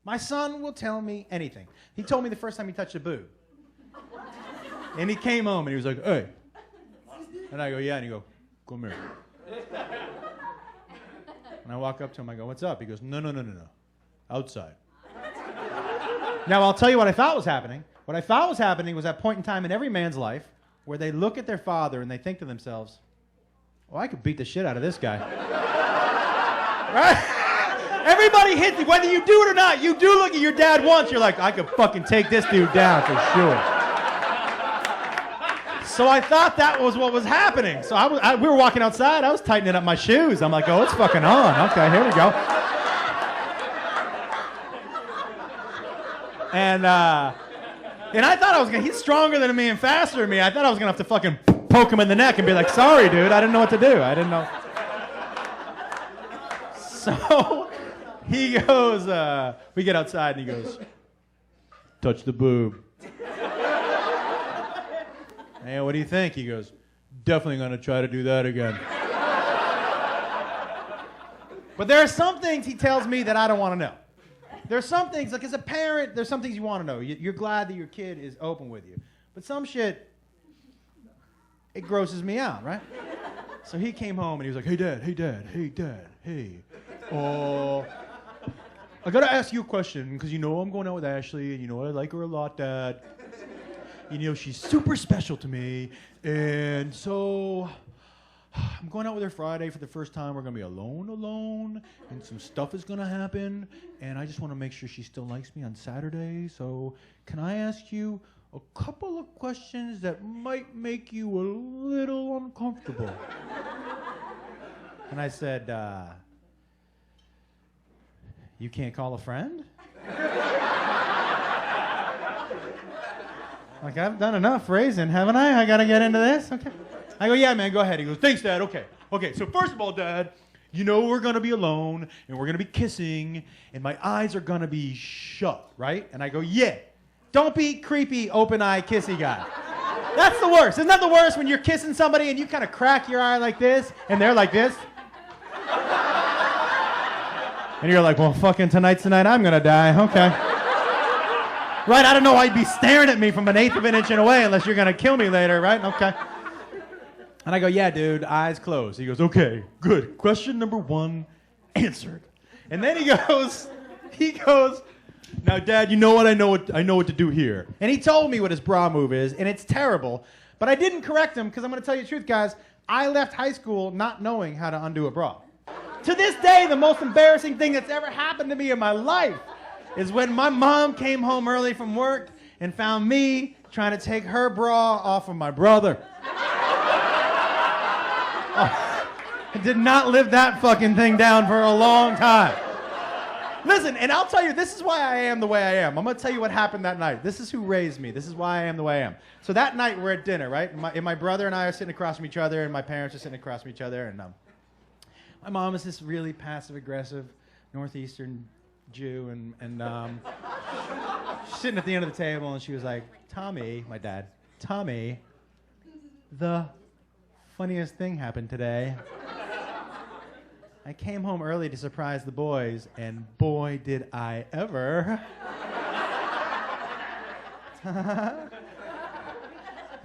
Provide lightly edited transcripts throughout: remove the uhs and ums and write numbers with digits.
My son will tell me anything. He told me the first time he touched a boob. And he came home and he was like, hey. And I go, yeah. And he go, come here. And I walk up to him. I go, what's up? He goes, no. Outside. Now, I'll tell you what I thought was happening. What I thought was happening was that point in time in every man's life where they look at their father and they think to themselves, oh, I could beat the shit out of this guy. Right? Everybody hits me, whether you do it or not. You do look at your dad once, you're like, I could fucking take this dude down for sure. So I thought that was what was happening. So we were walking outside, I was tightening up my shoes. I'm like, oh, it's fucking on. Okay, here we go. And I thought he's stronger than me and faster than me. I thought I was going to have to fucking poke him in the neck and be like, sorry, dude, I didn't know what to do. I didn't know. So he goes, we get outside and he goes, touch the boob. Hey, what do you think? He goes, definitely going to try to do that again. But there are some things he tells me that I don't want to know. There's some things, like as a parent, there's some things you want to know. You're glad that your kid is open with you. But some shit, it grosses me out, right? So he came home and he was like, hey, dad, hey. Oh, I got to ask you a question because I'm going out with Ashley and I like her a lot, Dad. And she's super special to me. And so I'm going out with her Friday for the first time. We're going to be alone, and some stuff is going to happen. And I just want to make sure she still likes me on Saturday. So can I ask you a couple of questions that might make you a little uncomfortable? And I said, you can't call a friend? Like, I've done enough raising, haven't I? I got to get into this? Okay. I go, yeah, man, go ahead. He goes, thanks, Dad. Okay, so first of all, Dad, we're going to be alone, and we're going to be kissing, and my eyes are going to be shut, right? And I go, yeah. Don't be creepy, open-eye, kissy guy. That's the worst. Isn't that the worst when you're kissing somebody and you kind of crack your eye like this, and they're like this? And you're like, well, fucking tonight's the night I'm going to die. Okay. Right, I don't know why you'd be staring at me from an eighth of an inch away unless you're going to kill me later, right? Okay. And I go, yeah, dude, eyes closed. He goes, okay, good. Question number 1 answered. And then he goes, now, Dad, you know what? I know what to do here. And he told me what his bra move is, and it's terrible. But I didn't correct him because I'm going to tell you the truth, guys. I left high school not knowing how to undo a bra. To this day, the most embarrassing thing that's ever happened to me in my life is when my mom came home early from work and found me trying to take her bra off of my brother. Oh, I did not live that fucking thing down for a long time. Listen, and I'll tell you, this is why I am the way I am. I'm going to tell you what happened that night. This is who raised me. This is why I am the way I am. So that night, we're at dinner, right? My brother and I are sitting across from each other, and my parents are sitting across from each other. And my mom is this really passive-aggressive Northeastern Jew, and she's sitting at the end of the table, and she was like, Tommy, my dad, Tommy, the funniest thing happened today. I came home early to surprise the boys, and boy, did I ever. I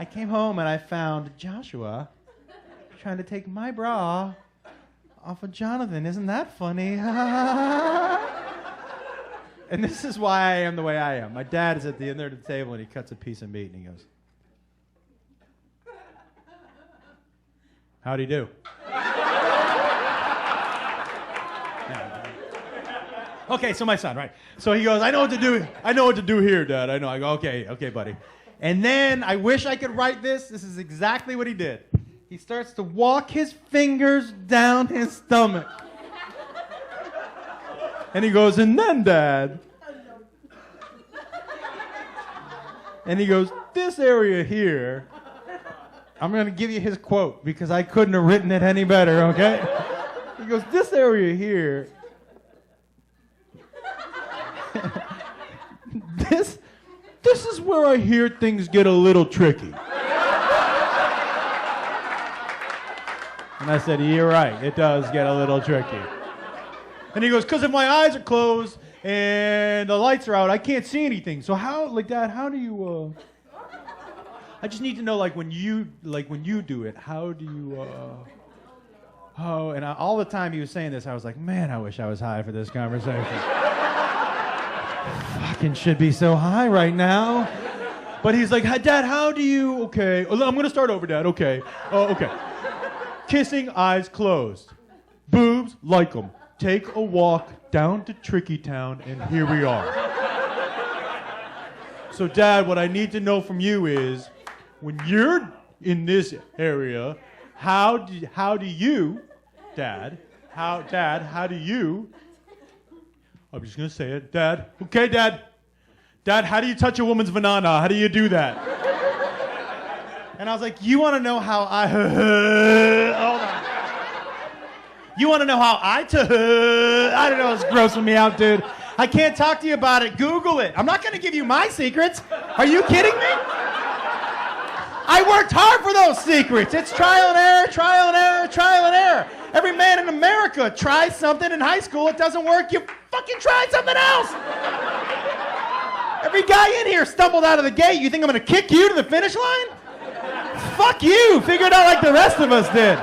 came home and I found Joshua trying to take my bra off of Jonathan. Isn't that funny? And this is why I am the way I am. My dad is at the end of the table, and he cuts a piece of meat, and he goes, how'd he do? Okay, so my son, right? So he goes, I know what to do. I know what to do here, Dad. I know. I go, okay, buddy. And then I wish I could write this. This is exactly what he did. He starts to walk his fingers down his stomach. And he goes, and then, Dad. And he goes, this area here. I'm going to give you his quote because I couldn't have written it any better, okay? He goes, this area here. This is where I hear things get a little tricky. And I said, you're right, it does get a little tricky. And he goes, because if my eyes are closed and the lights are out. I can't see anything. So how, like, Dad, how do you, I just need to know, like, when you do it, how do you, and all the time he was saying this, I was like, man, I wish I was high for this conversation. Fucking should be so high right now. But he's like, Dad, how do you, okay, I'm going to start over, Dad, okay. Oh, okay. Kissing, eyes closed. Boobs, like them. Take a walk down to Tricky Town, and here we are. So, Dad, what I need to know from you is, when you're in this area, how do you, Dad, how do you, I'm just going to say it, Dad, okay, Dad, how do you touch a woman's banana? How do you do that? And I was like, you want to know how I, hold on. You want to know how I don't know, it's grossing me out, dude. I can't talk to you about it. Google it. I'm not going to give you my secrets. Are you kidding me? I worked hard for those secrets. It's trial and error, trial and error, trial and error. Every man in America tries something in high school. It doesn't work. You fucking try something else. Every guy in here stumbled out of the gate. You think I'm going to kick you to the finish line? Fuck you. Figure it out like the rest of us did.